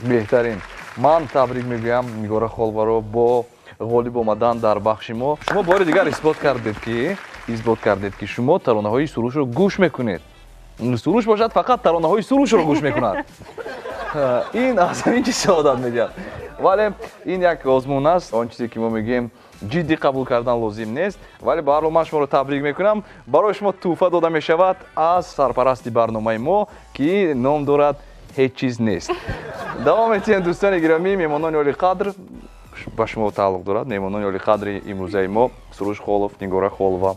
بهترین. من تبریک میگویم نگارا خولواро бо غالب омадан дар бахши мо. шумо бори дигар исбот кардед ки шумо таронаҳои сурушро гӯш мекунед. суруш бошад фақат таронаҳои сурушро гӯш мекунад. ин аз ҳамин чиз шаҳодат медиҳад. вале ин як озмун аст. он чизе ки мо мегӯем ҷиддӣ қабул кардан лозим нест. вале ба ҳар ҳол ман шуморо табрик мекунам. барои шумо тӯҳфа дода мешавад аз сарпарасти барномаи мо ки ном дорад ҳеҷ чиз нест. давом етиҳем дӯстони гиромӣ. меҳмонони оли қадр ба шумо тааллуқ дорад. меҳмонони оли қадри имрӯзаи мо суруш холов, нигора холова.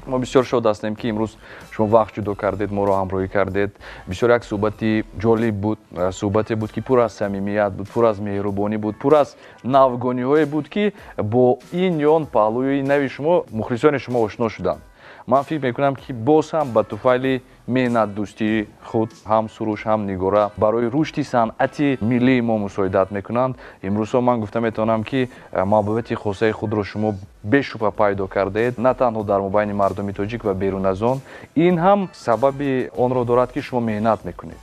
мо бисёр шод ҳастем ки имрӯз шумо вақт ҷудо кардед, моро ҳамроҳӣ кардед. бисёр як суҳбати ҷолиб буд. суҳбате буд ки пур аз самимият буд, пур аз меҳрубонӣ буд, пур аз навгониҳое буд ки бо ин ё он паҳлӯи нави шумо мухлисони шумо ошно шуданд. ман фикр мекунам ки боз ҳам ба туфайли меҳнатдӯстии худ ҳам суруш ҳам нигора барои рушди санъати миллии мо мусоидат мекунанд. имрӯзҳо ман гуфта метавонам ки маҳбубияти хосаи худро шумо бешубҳа пайдо кардаед, на танҳо дар мобайни мардуми тоҷик ва берун аз он. ин ҳам сабаби онро дорад ки шумо меҳнат мекунед.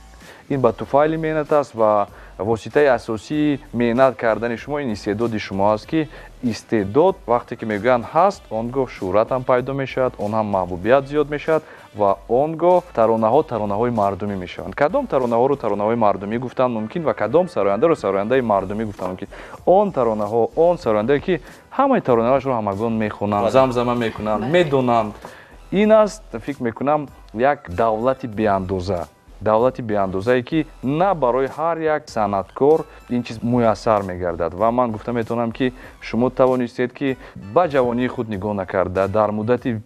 ин ба туфайли меҳнат аст ва воситаи асосии меҳнат кардани шумо ин истеъдоди шумо аст ки истеъдод вақте ки мегӯянд ҳаст, он гоҳ шӯҳрат ҳам пайдо мешавад, он ҳам маҳбубият зиёд мешавад ва он гоҳ таронаҳои мардумӣ мешаванд. кадом таронаҳоро таронаҳои мардумӣ гуфтан мумкин ва кадом сарояндаро сарояндаи мардумӣ гуфтан мумкин. он таронаҳо, он сарояндае ки ҳамаи таронаҳоашро ҳамагон мехонанд, замзама мекунанд, медонанд. ин аст фикр мекунам як давлати беандоза. давлати беандозае ки на барои ҳар як санъаткор ин чиз муяссар мегардад ва ман гуфта метавонам ки шумо тавонистед ки ба ҷавонии худ нигоҳ накарда дар муддати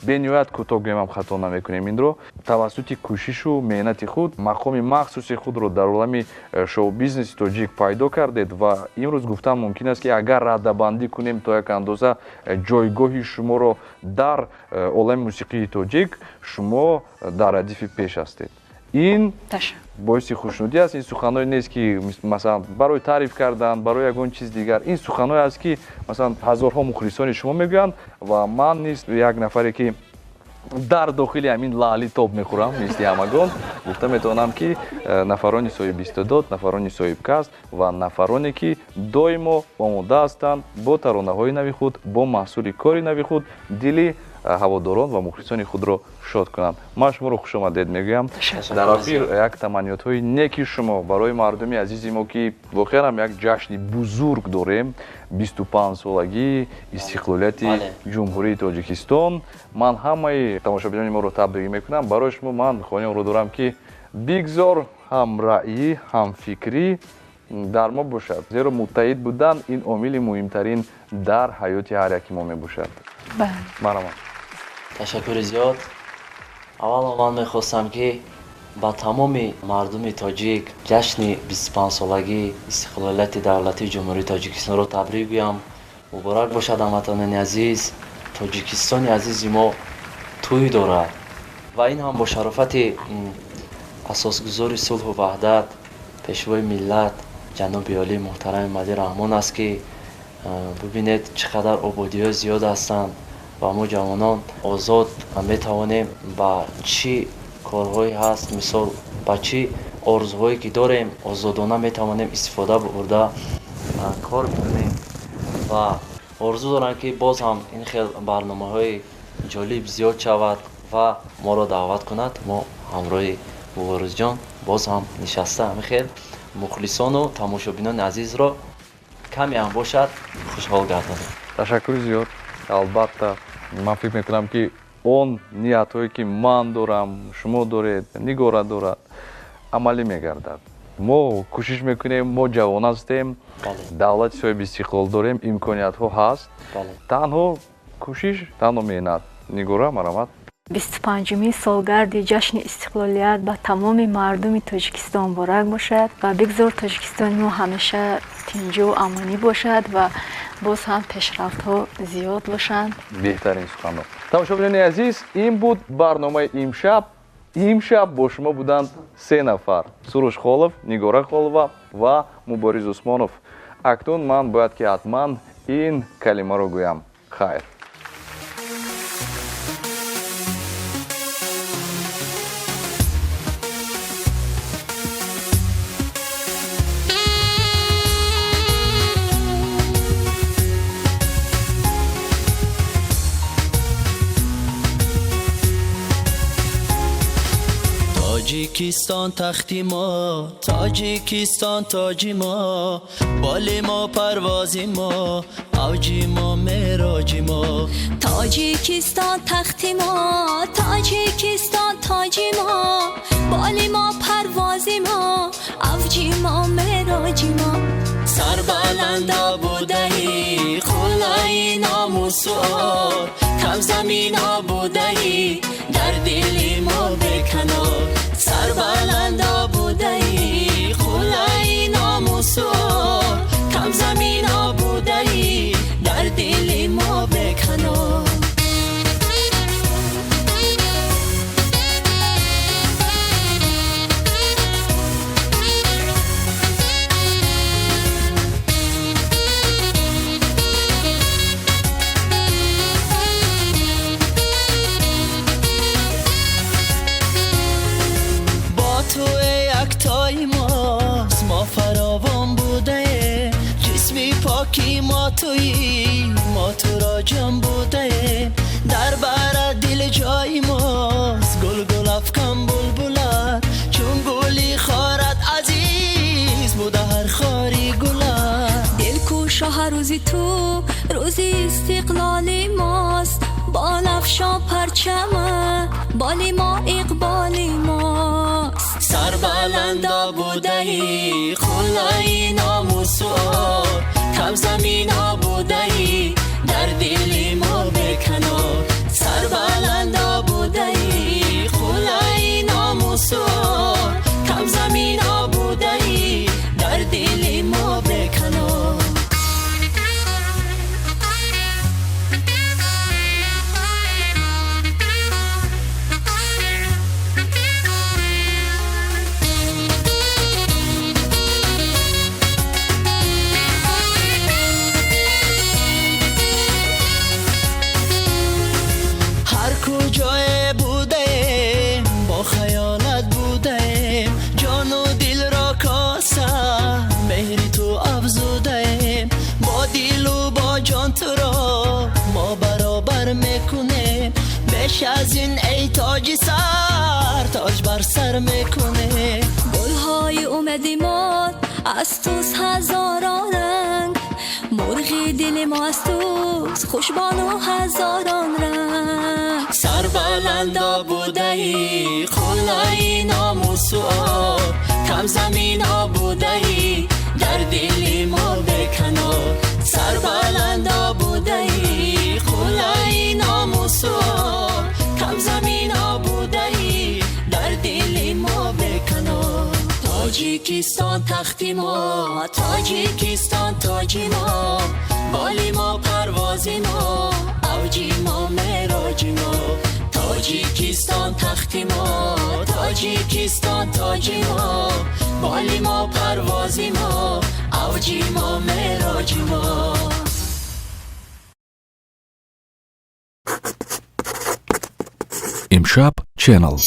бениҳоят кӯтоҳ гӯям хато намекунем инро тавассути кӯшишу меҳнати худ мақоми махсуси худро дар олами шоу-бизнеси тоҷик пайдо кардед ва имрӯз гуфтан мумкин аст ки агар раддабандӣ кунем то як андоза ҷойгоҳи шуморо дар олами мусиқии тоҷик, шумо дар радифи пеш ҳастед. ин боиси хушнудӣ аст. ин суханҳое нест ки масалан барои таъриф кардан, барои ягон чиз дигар. ин суханҳое аст ки масалан ҳазорҳо мухлисони шумо мегӯянд ва ман низ як нафаре ки дар дохили ҳамин лаъли тоб мехӯрам мисли ҳамагон гуфта метавонам ки нафарони соҳибистеъдод, нафарони соҳибкасб ва нафароне ки доимо омода ҳастанд бо таронаҳои нави худ, бо маҳсули кори нави худ дили ҳаводорон ва мухлисони худро шод кунанд. ман шуморо хушомадед мегӯям. дар охир як таманниётҳои неки шумо барои мардуми азизи мо ки воқеан ҳам як ҷашни бузург дорем, 25-солагии истиқлолияти ҷумҳурии Тоҷикистон. ман ҳамаи тамошобинони моро табрик мекунам. барои шумо ман хоҳиёнро дорам ки бигзор ҳамраъӣ, ҳамфикрӣ дар мо бошад. зеро муттаҳид будан ин омили муҳимтарин дар ҳаёти ҳар яки мо мебошад. марҳамат. ташаккури зиёд. аввало ман мехостам ки ба тамоми мардуми тоҷик ҷашни 25-солагии истиқлолияти давлати ҷумҳурии Тоҷикистонро табрик гӯям. муборак бошад ҳамватанони азиз. тоҷикистони азизи мо тӯй дорад ва ин ҳам бо шарофати асосгузори сулҳу ваҳдат пешвои миллат ҷаноби олии муҳтарами Мади Раҳмон аст ки бибинед чӣ қадар ободиҳо зиёд ҳастанд ва мо ҷавонон озод метавонем ба чӣ корҳое ҳаст, мисол ба чӣ орзуҳое ки дорем озодона метавонем истифода бурда кор кунем ва орзу дорам ки боз ҳам ин хел барномаҳои ҷолиб зиёд шавад ва моро даъват кунад. мо ҳамроҳи муборизҷон боз ҳам нишаста ҳамин хел мухлисону тамошобинони азизро каме ҳам бошад хушҳол гардонем. ташаккури зиёд. албатта ман фикр мекунам ки он ниятҳое ки ман дорам, шумо доред, нигора дорад, амалӣ мегардад. мо кӯшиш мекунем, мо ҷавон ҳастем, давлати соҳиби истиқлол дорем, имкониятҳо ҳаст. танҳо кӯшиш, танҳо меҳнат. нигора марҳамат. 25-мин солгарди ҷашни истиқлолият ба тамоми мардуми Тоҷикистон муборак бошад ва бигзор Тоҷикистони мо ҳамеша тинҷу амонӣ бошад ва боз ҳам пешрафтҳо зиёд бошанд. беҳтарин суханҳо. тамошобинони азиз, ин буд барномаи имшаб. имшаб бо шумо буданд 3 нафар: суруш холов, нигора холова ва мубориз усмонов. акнун ман бояд ки ҳатман ин калимаро гӯям. хайр. تاجیکستان تختی ما، تاجیکستان تاجی ما، بال ما پروازی ما، اوجی ما معراجی ما. تاجیکستان تختی ما، تاجیکستان تاجی ما، بال ما پروازی ما، اوجی ما معراجی ما. سر بلندا بودهی خلای ناموس و آر، کم زمین ها بودهی در دلی ما بکنار. سر بلندا بودهی خلای ناموس و آر، کم زمین ها بودهی در دلی ما بکنار. فراوان بوده جسمی پاکی ما تویی، ما تو را جمع بوده در بر دل جای ماست. گل گل افکن بلبلت چون گلی خارت عزیز بوده هر خاری گلت. دل کو شاه روزی تو روزی استقلال ماست، بال افشان پرچمه بالی ما اقبالی ماست. سر بلندا بودهی خلای ناموس و آر، کم زمین ها بودهی در دلی ما بکنار. سر بلندا بودهی خلای ناموس و آر، کم زمین ها بودهی در دلی ما بکنار. کجای بودیم با خیالت بودیم، جان و دل را کاسه مهری تو افزودیم. با دل و با جان تو را ما برابر میکنیم، بیش از این ای تاج سر تاج بر سر میکنیم. گلهای اومدیمات از توست هزاران رنگ، مرغی دل ما از توست خوشبان و هزاران رنگ. سر بلندا بودهی خلای ناموس و آر، کم زمین ها بودهی در دلی ما بکنار. سر بلندا بودهی خلای ناموس و آر، کم زمین ها بودهی در دلی ما بکنار. تاجیکستان تختی ما، تاجیکستان تاجی ما، بالی ما پروازی ما، اوجی ما معراجی ما. تاجیکستان تختی ما، تاجیکستان تاجی ما، بالی ما پروازی ما، اوجی ما معراجی ما. امشب چینل